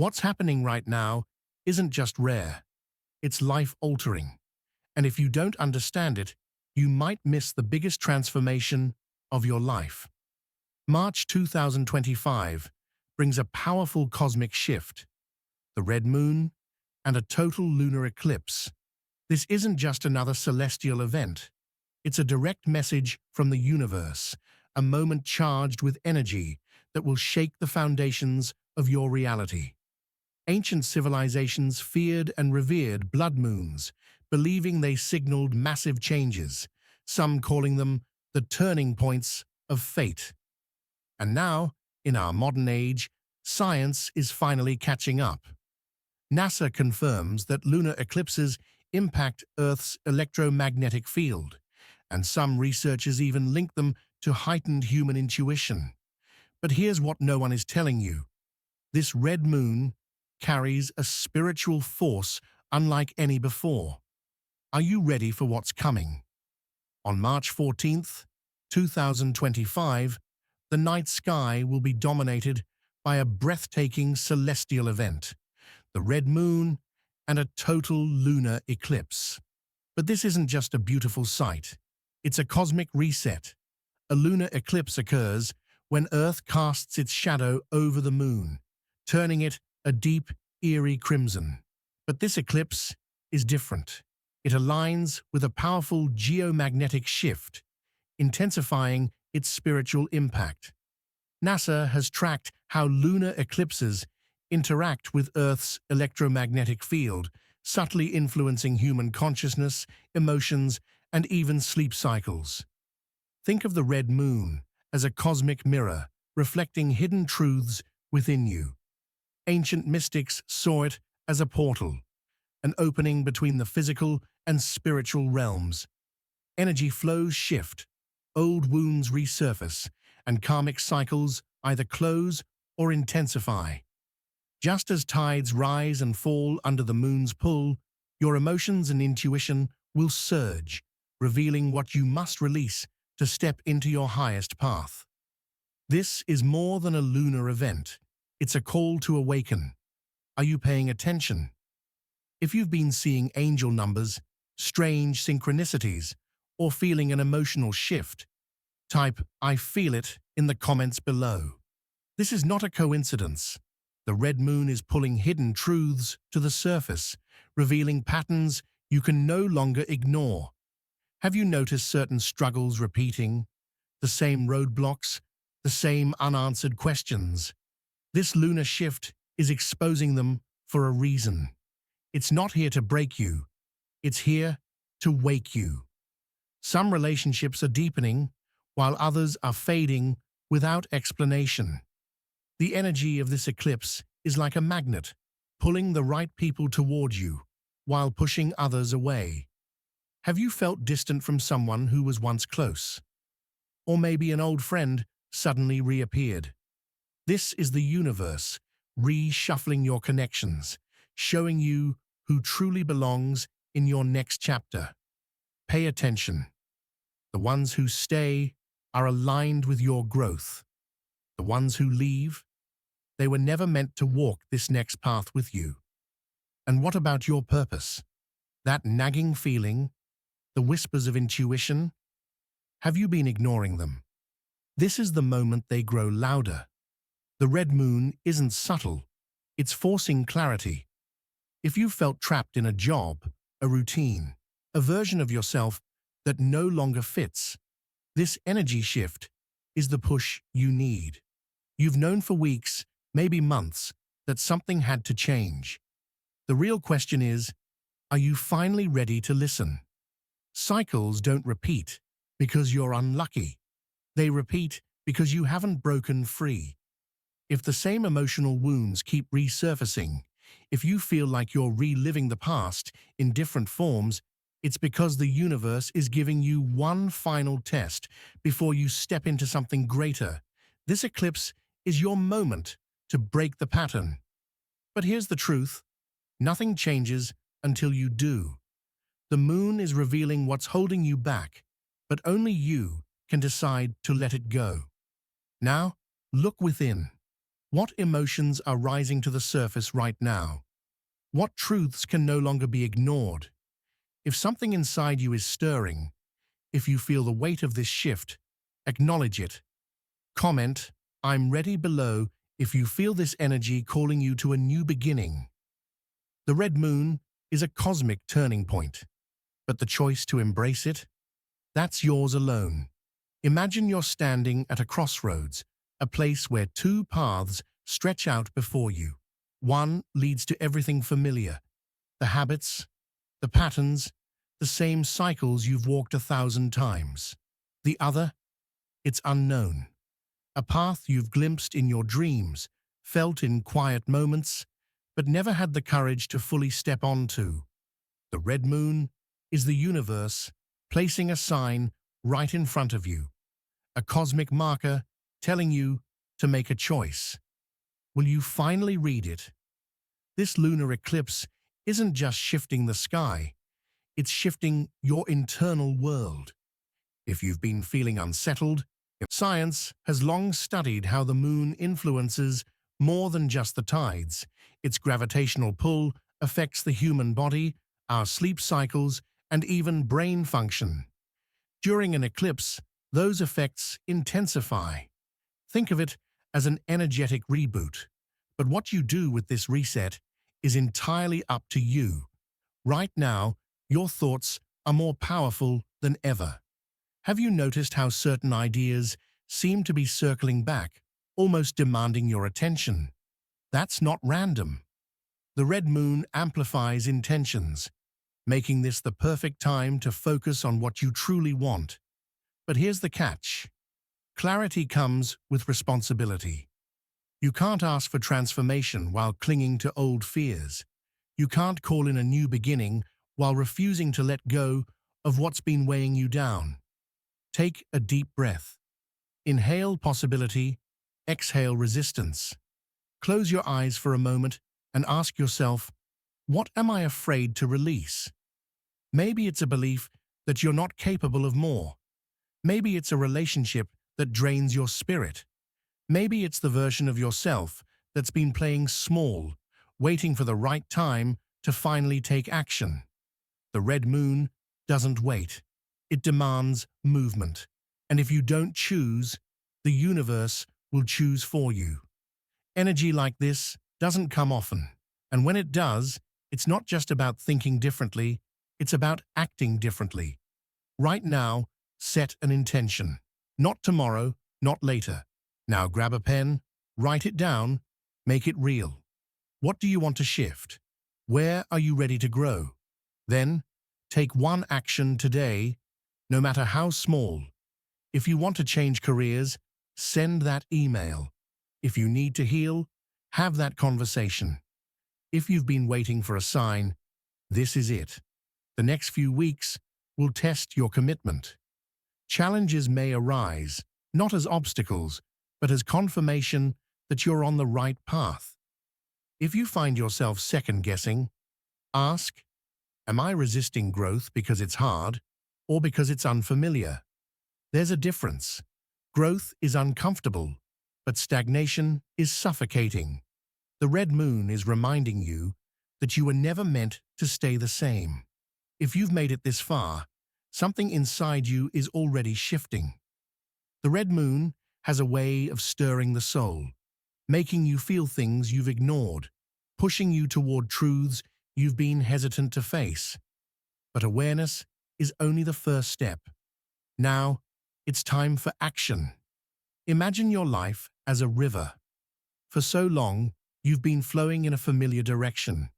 What's happening right now isn't just rare, it's life-altering. And if you don't understand it, you might miss the biggest transformation of your life. March 2025 brings a powerful cosmic shift, the red moon, and a total lunar eclipse. This isn't just another celestial event. It's a direct message from the universe, a moment charged with energy that will shake the foundations of your reality. Ancient civilizations feared and revered blood moons, believing they signaled massive changes, some calling them the turning points of fate. And now, in our modern age, science is finally catching up. NASA confirms that lunar eclipses impact Earth's electromagnetic field, and some researchers even link them to heightened human intuition. But here's what no one is telling you. This red moon carries a spiritual force unlike any before. Are you ready for what's coming? On March 14th, 2025, the night sky will be dominated by a breathtaking celestial event, the red moon and a total lunar eclipse. But this isn't just a beautiful sight. It's a cosmic reset. A lunar eclipse occurs when Earth casts its shadow over the moon, turning it a deep, eerie crimson. But this eclipse is different. It aligns with a powerful geomagnetic shift, intensifying its spiritual impact. NASA has tracked how lunar eclipses interact with Earth's electromagnetic field, subtly influencing human consciousness, emotions, and even sleep cycles. Think of the red moon as a cosmic mirror, reflecting hidden truths within you. Ancient mystics saw it as a portal, an opening between the physical and spiritual realms. Energy flows shift, old wounds resurface, and karmic cycles either close or intensify. Just as tides rise and fall under the moon's pull, your emotions and intuition will surge, revealing what you must release to step into your highest path. This is more than a lunar event. It's a call to awaken. Are you paying attention? If you've been seeing angel numbers, strange synchronicities, or feeling an emotional shift, type "I feel it" in the comments below. This is not a coincidence. The red moon is pulling hidden truths to the surface, revealing patterns you can no longer ignore. Have you noticed certain struggles repeating? The same roadblocks? The same unanswered questions? This lunar shift is exposing them for a reason. It's not here to break you. It's here to wake you. Some relationships are deepening, while others are fading without explanation. The energy of this eclipse is like a magnet, pulling the right people toward you, while pushing others away. Have you felt distant from someone who was once close? Or maybe an old friend suddenly reappeared. This is the universe reshuffling your connections, showing you who truly belongs in your next chapter. Pay attention. The ones who stay are aligned with your growth. The ones who leave, they were never meant to walk this next path with you. And what about your purpose? That nagging feeling, the whispers of intuition? Have you been ignoring them? This is the moment they grow louder. The red moon isn't subtle. It's forcing clarity. If you felt trapped in a job, a routine, a version of yourself that no longer fits, this energy shift is the push you need. You've known for weeks, maybe months, that something had to change. The real question is, are you finally ready to listen? Cycles don't repeat because you're unlucky. They repeat because you haven't broken free. If the same emotional wounds keep resurfacing, if you feel like you're reliving the past in different forms, it's because the universe is giving you one final test before you step into something greater. This eclipse is your moment to break the pattern. But here's the truth. Nothing changes until you do. The moon is revealing what's holding you back, but only you can decide to let it go. Now, look within. What emotions are rising to the surface right now? What truths can no longer be ignored? If something inside you is stirring, if you feel the weight of this shift, acknowledge it. Comment, "I'm ready" below if you feel this energy calling you to a new beginning. The red moon is a cosmic turning point, but the choice to embrace it, that's yours alone. Imagine you're standing at a crossroads, a place where two paths stretch out before you. One leads to everything familiar, the habits, the patterns, the same cycles you've walked 1,000 times. The other, it's unknown. A path you've glimpsed in your dreams, felt in quiet moments, but never had the courage to fully step onto. The red moon is the universe placing a sign right in front of you, a cosmic marker telling you to make a choice. Will you finally read it? This lunar eclipse isn't just shifting the sky, it's shifting your internal world. If you've been feeling unsettled, science has long studied how the moon influences more than just the tides. Its gravitational pull affects the human body, our sleep cycles, and even brain function. During an eclipse, those effects intensify. Think of it as an energetic reboot. But what you do with this reset is entirely up to you. Right now, your thoughts are more powerful than ever. Have you noticed how certain ideas seem to be circling back, almost demanding your attention? That's not random. The red moon amplifies intentions, making this the perfect time to focus on what you truly want. But here's the catch. Clarity comes with responsibility. You can't ask for transformation while clinging to old fears. You can't call in a new beginning while refusing to let go of what's been weighing you down. Take a deep breath. Inhale possibility, exhale resistance. Close your eyes for a moment and ask yourself, what am I afraid to release? Maybe it's a belief that you're not capable of more. Maybe it's a relationship that drains your spirit. Maybe it's the version of yourself that's been playing small, waiting for the right time to finally take action. The red moon doesn't wait. It demands movement. And if you don't choose, the universe will choose for you. Energy like this doesn't come often. And when it does, it's not just about thinking differently, it's about acting differently. Right now, set an intention. Not tomorrow, not later. Now grab a pen, write it down, make it real. What do you want to shift? Where are you ready to grow? Then, take one action today, no matter how small. If you want to change careers, send that email. If you need to heal, have that conversation. If you've been waiting for a sign, this is it. The next few weeks will test your commitment. Challenges may arise, not as obstacles, but as confirmation that you're on the right path. If you find yourself second-guessing, ask, am I resisting growth because it's hard or because it's unfamiliar? There's a difference. Growth is uncomfortable, but stagnation is suffocating. The red moon is reminding you that you were never meant to stay the same. If you've made it this far, something inside you is already shifting. The red moon has a way of stirring the soul, making you feel things you've ignored, pushing you toward truths you've been hesitant to face. But awareness is only the first step. Now, it's time for action. Imagine your life as a river. For so long, you've been flowing in a familiar direction,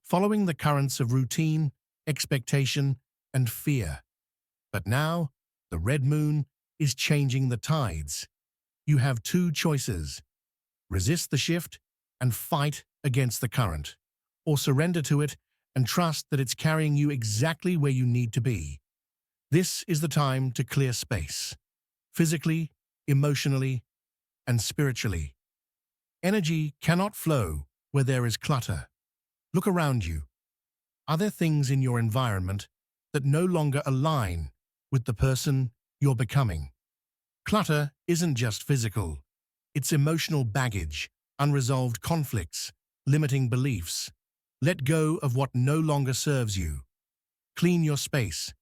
following the currents of routine, expectation, and fear. But now, the red moon is changing the tides. You have two choices: resist the shift and fight against the current, or surrender to it and trust that it's carrying you exactly where you need to be. This is the time to clear space, physically, emotionally, and spiritually. Energy cannot flow where there is clutter. Look around you. Are there things in your environment that no longer align with the person you're becoming? Clutter isn't just physical. It's emotional baggage, unresolved conflicts, limiting beliefs. Let go of what no longer serves you. Clean your space.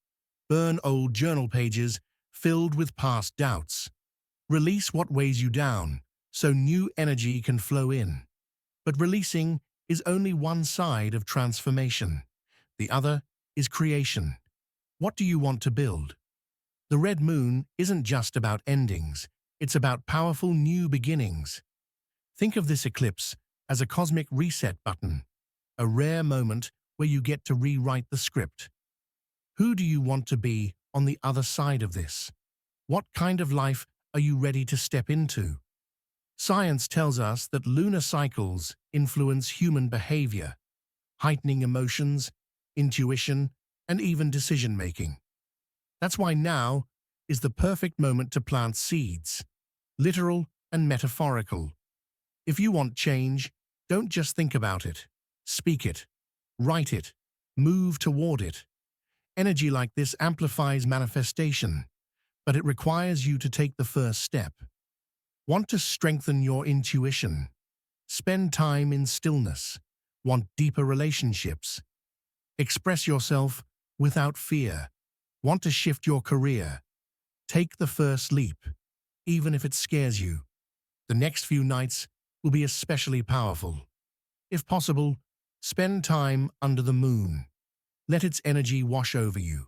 Burn old journal pages filled with past doubts. Release what weighs you down so new energy can flow in. But releasing is only one side of transformation. The other is creation. What do you want to build? The red moon isn't just about endings, it's about powerful new beginnings. Think of this eclipse as a cosmic reset button, a rare moment where you get to rewrite the script. Who do you want to be on the other side of this? What kind of life are you ready to step into? Science tells us that lunar cycles influence human behavior, heightening emotions, intuition, and even decision-making. That's why now is the perfect moment to plant seeds, literal and metaphorical. If you want change, don't just think about it. Speak it, write it, move toward it. Energy like this amplifies manifestation, but it requires you to take the first step. Want to strengthen your intuition? Spend time in stillness. Want deeper relationships? Express yourself without fear. Want to shift your career? Take the first leap, even if it scares you. The next few nights will be especially powerful. If possible, spend time under the moon. Let its energy wash over you.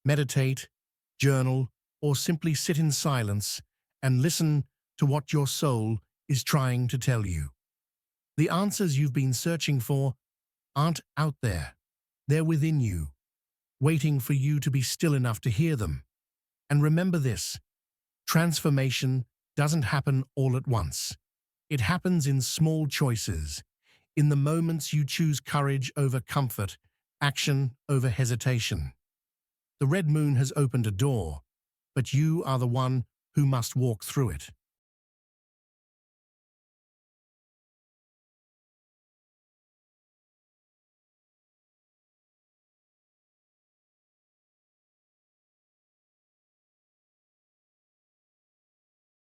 Meditate, journal, or simply sit in silence and listen to what your soul is trying to tell you. The answers you've been searching for aren't out there. They're within you, waiting for you to be still enough to hear them. And remember this, transformation doesn't happen all at once. It happens in small choices, in the moments you choose courage over comfort, action over hesitation. The red moon has opened a door, but you are the one who must walk through it.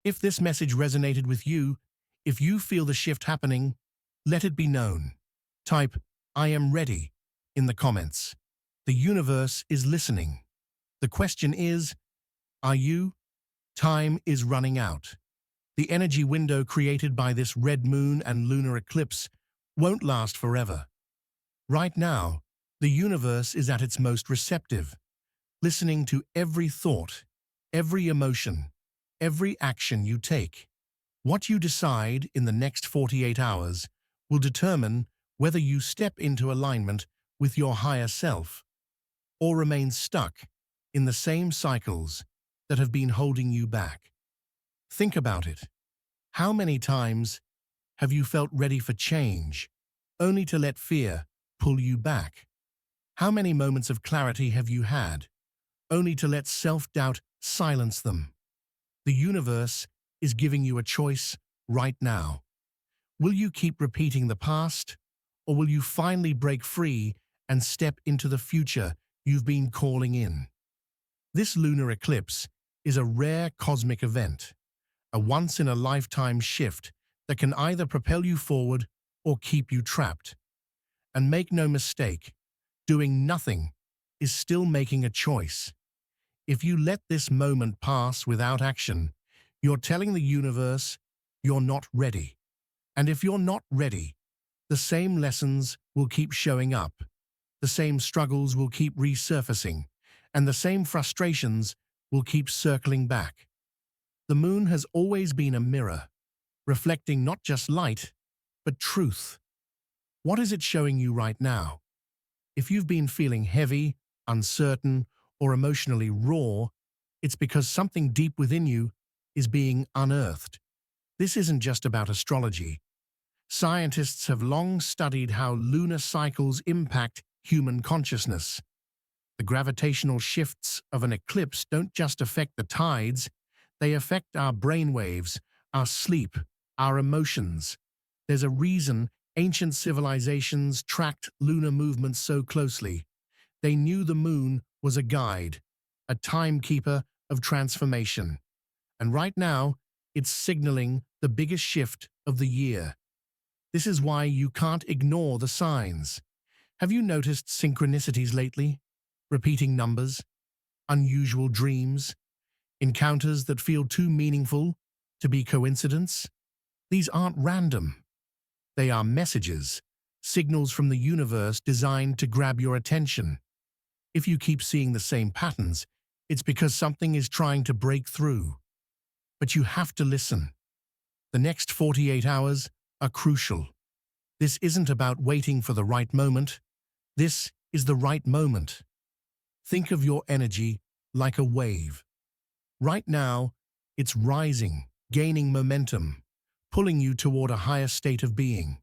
If this message resonated with you, if you feel the shift happening, let it be known. Type, "I am ready," in the comments. The universe is listening. The question is, are you? Time is running out. The energy window created by this red moon and lunar eclipse won't last forever. Right now, the universe is at its most receptive, listening to every thought, every emotion, every action you take. What you decide in the next 48 hours will determine whether you step into alignment with your higher self or remain stuck in the same cycles that have been holding you back. Think about it. How many times have you felt ready for change, only to let fear pull you back? How many moments of clarity have you had, only to let self-doubt silence them? The universe is giving you a choice right now. Will you keep repeating the past, or will you finally break free and step into the future you've been calling in? This lunar eclipse is a rare cosmic event, a once-in-a-lifetime shift that can either propel you forward or keep you trapped. And make no mistake, doing nothing is still making a choice. If you let this moment pass without action, you're telling the universe you're not ready. And if you're not ready, the same lessons will keep showing up, the same struggles will keep resurfacing, and the same frustrations will keep circling back. The moon has always been a mirror, reflecting not just light, but truth. What is it showing you right now? If you've been feeling heavy, uncertain, or emotionally raw, it's because something deep within you is being unearthed. This isn't just about astrology. Scientists have long studied how lunar cycles impact human consciousness. The gravitational shifts of an eclipse don't just affect the tides, they affect our brainwaves, our sleep, our emotions. There's a reason ancient civilizations tracked lunar movements so closely. They knew the moon was a guide, a timekeeper of transformation. And right now, it's signaling the biggest shift of the year. This is why you can't ignore the signs. Have you noticed synchronicities lately? Repeating numbers, unusual dreams, encounters that feel too meaningful to be coincidence? These aren't random. They are messages, signals from the universe designed to grab your attention. If you keep seeing the same patterns, it's because something is trying to break through. But you have to listen. The next 48 hours are crucial. This isn't about waiting for the right moment. This is the right moment. Think of your energy like a wave. Right now, it's rising, gaining momentum, pulling you toward a higher state of being.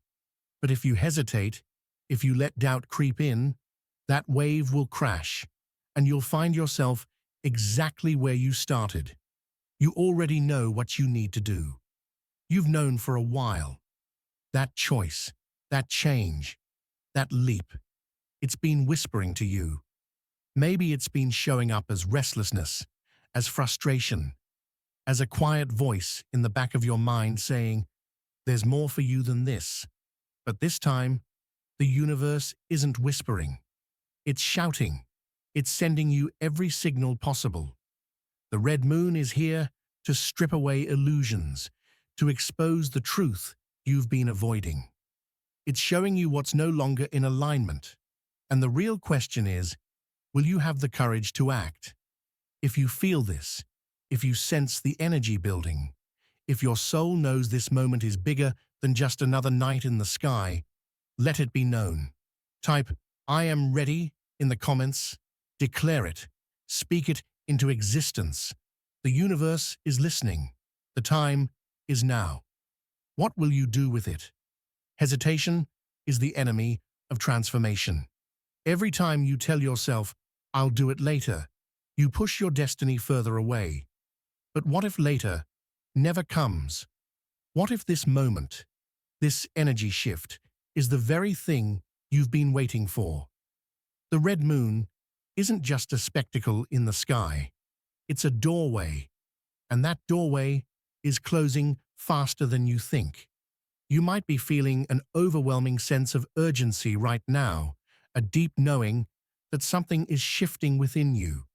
But if you hesitate, if you let doubt creep in, that wave will crash, and you'll find yourself exactly where you started. You already know what you need to do. You've known for a while. That choice, that change, that leap, it's been whispering to you. Maybe it's been showing up as restlessness, as frustration, as a quiet voice in the back of your mind saying, "There's more for you than this." But this time, the universe isn't whispering. It's shouting. It's sending you every signal possible. The red moon is here to strip away illusions, to expose the truth you've been avoiding. It's showing you what's no longer in alignment. And the real question is, will you have the courage to act? If you feel this, if you sense the energy building, if your soul knows this moment is bigger than just another night in the sky, let it be known. Type, "I am ready" in the comments. Declare it. Speak it into existence. The universe is listening. The time is now. What will you do with it? Hesitation is the enemy of transformation. Every time you tell yourself, "I'll do it later," you push your destiny further away. But what if later never comes? What if this moment, this energy shift, is the very thing you've been waiting for? The red moon isn't just a spectacle in the sky. It's a doorway, and that doorway is closing faster than you think. You might be feeling an overwhelming sense of urgency right now, a deep knowing that something is shifting within you.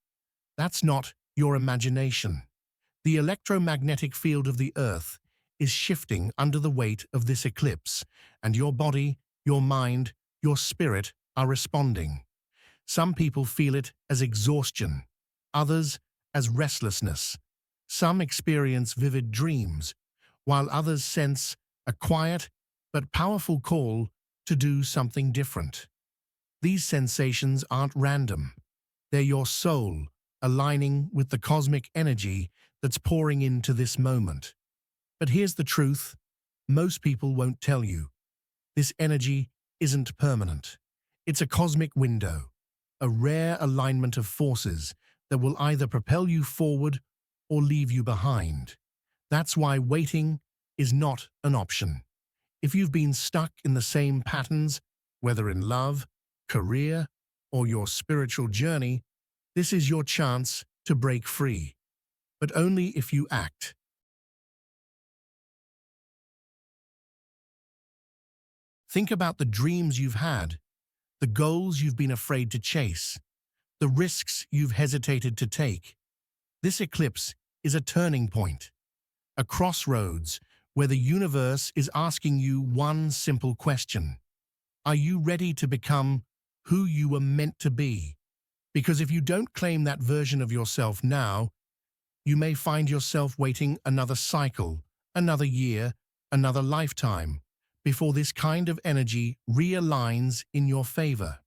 That's not your imagination. The electromagnetic field of the Earth is shifting under the weight of this eclipse, and your body, your mind, your spirit are responding. Some people feel it as exhaustion, others as restlessness. Some experience vivid dreams, while others sense a quiet but powerful call to do something different. These sensations aren't random. They're your soul aligning with the cosmic energy that's pouring into this moment. But here's the truth: most people won't tell you. This energy isn't permanent. It's a cosmic window, a rare alignment of forces that will either propel you forward or leave you behind. That's why waiting is not an option. If you've been stuck in the same patterns, whether in love, career, or your spiritual journey, this is your chance to break free. But only if you act. Think about the dreams you've had, the goals you've been afraid to chase, the risks you've hesitated to take. This eclipse is a turning point, a crossroads where the universe is asking you one simple question. Are you ready to become who you were meant to be? Because if you don't claim that version of yourself now, you may find yourself waiting another cycle, another year, another lifetime, before this kind of energy realigns in your favor.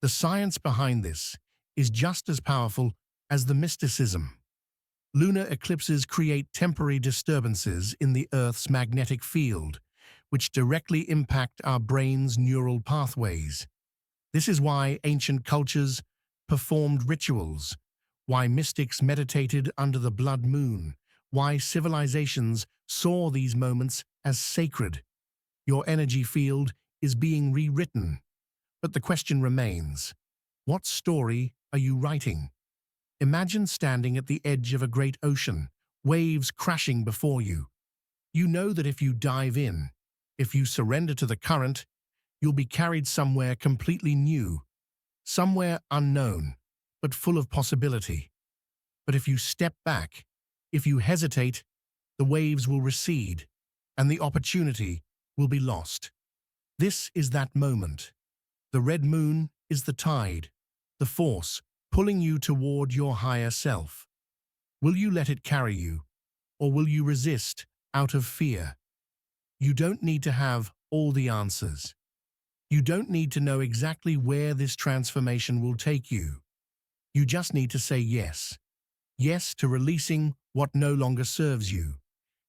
The science behind this is just as powerful as the mysticism. Lunar eclipses create temporary disturbances in the Earth's magnetic field, which directly impact our brain's neural pathways. This is why ancient cultures performed rituals, why mystics meditated under the blood moon, why civilizations saw these moments as sacred. Your energy field is being rewritten, but the question remains: what story are you writing? Imagine standing at the edge of a great ocean, waves crashing before you. You know that if you dive in, If you surrender to the current, you'll be carried somewhere completely new, somewhere unknown, but full of possibility. But if you step back, if you hesitate, the waves will recede, and the opportunity will be lost. This is that moment. The red moon is the tide, the force pulling you toward your higher self. Will you let it carry you, or will you resist out of fear? You don't need to have all the answers. You don't need to know exactly where this transformation will take you. You just need to say yes. Yes to releasing what no longer serves you.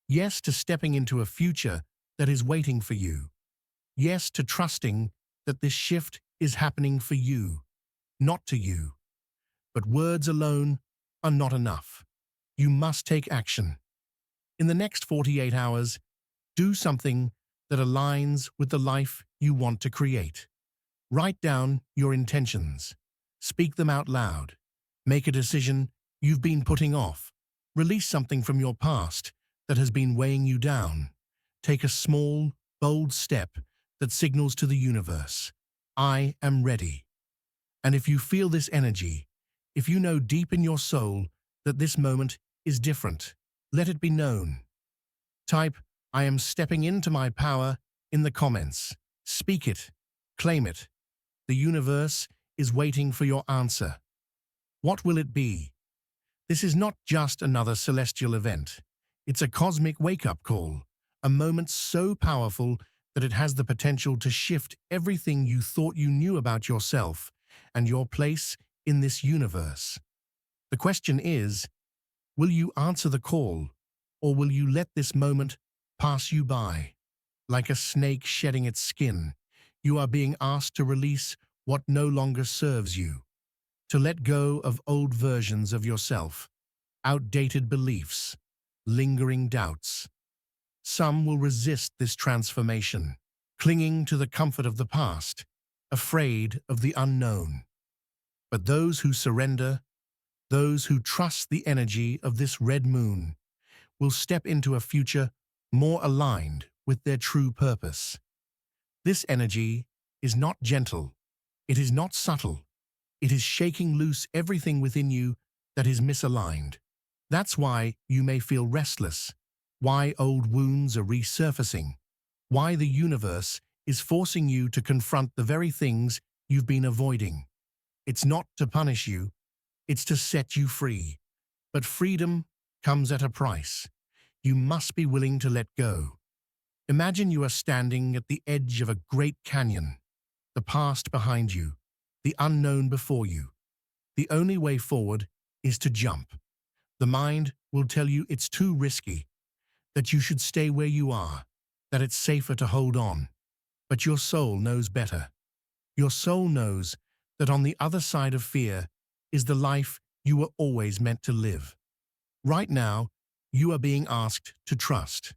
Yes to stepping into a future that is waiting for you. Yes to trusting that this shift is happening for you, not to you. But words alone are not enough. You must take action. In the next 48 hours, do something that aligns with the life you want to create. Write down your intentions. Speak them out loud. Make a decision you've been putting off. Release something from your past that has been weighing you down. Take a small, bold step that signals to the universe, I am ready. And if you feel this energy, if you know deep in your soul that this moment is different, let it be known. Type, I am stepping into my power in the comments. Speak it. Claim it. The universe is waiting for your answer. What will it be? This is not just another celestial event. It's a cosmic wake-up call, a moment so powerful that it has the potential to shift everything you thought you knew about yourself and your place in this universe. The question is, will you answer the call, or will you let this moment pass you by? Like a snake shedding its skin, you are being asked to release what no longer serves you, to let go of old versions of yourself, outdated beliefs, lingering doubts. Some will resist this transformation, clinging to the comfort of the past, afraid of the unknown. But those who surrender, those who trust the energy of this red moon, will step into a future more aligned with their true purpose. This energy is not gentle, it is not subtle, it is shaking loose everything within you that is misaligned. That's why you may feel restless, why old wounds are resurfacing, why the universe is forcing you to confront the very things you've been avoiding. It's not to punish you, it's to set you free. But freedom comes at a price. You must be willing to let go. Imagine you are standing at the edge of a great canyon, the past behind you, the unknown before you. The only way forward is to jump. The mind will tell you it's too risky, that you should stay where you are, that it's safer to hold on. But your soul knows better. Your soul knows that on the other side of fear is the life you were always meant to live. Right now, you are being asked to trust.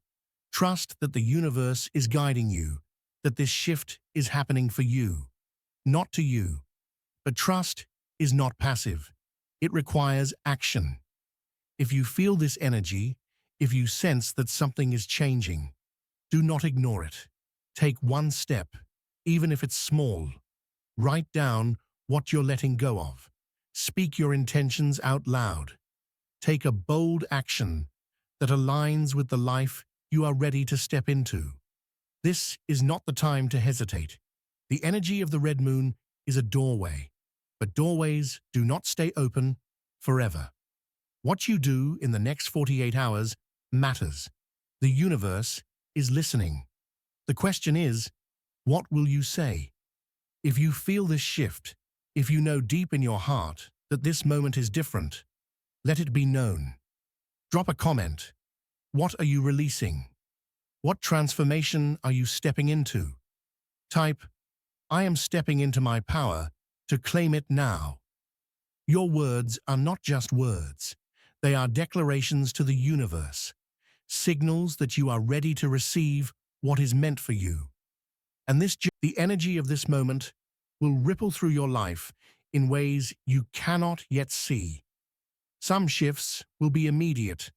Trust that the universe is guiding you, that this shift is happening for you, not to you. But trust is not passive. It requires action. If you feel this energy, if you sense that something is changing, do not ignore it. Take one step, even if it's small. Write down what you're letting go of. Speak your intentions out loud. Take a bold action that aligns with the life you are ready to step into. This is not the time to hesitate. The energy of the red moon is a doorway, but doorways do not stay open forever. What you do in the next 48 hours matters. The universe is listening. The question is, what will you say? If you feel this shift, if you know deep in your heart that this moment is different, let it be known. Drop a comment. What are you releasing? What transformation are you stepping into? Type, I am stepping into my power to claim it now. Your words are not just words. They are declarations to the universe, signals that you are ready to receive what is meant for you. And the energy of this moment will ripple through your life in ways you cannot yet see. Some shifts will be immediate,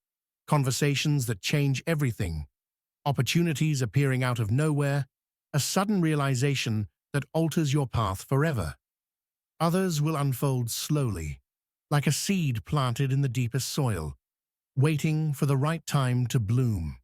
conversations that change everything, opportunities appearing out of nowhere, a sudden realization that alters your path forever. Others will unfold slowly, like a seed planted in the deepest soil, waiting for the right time to bloom.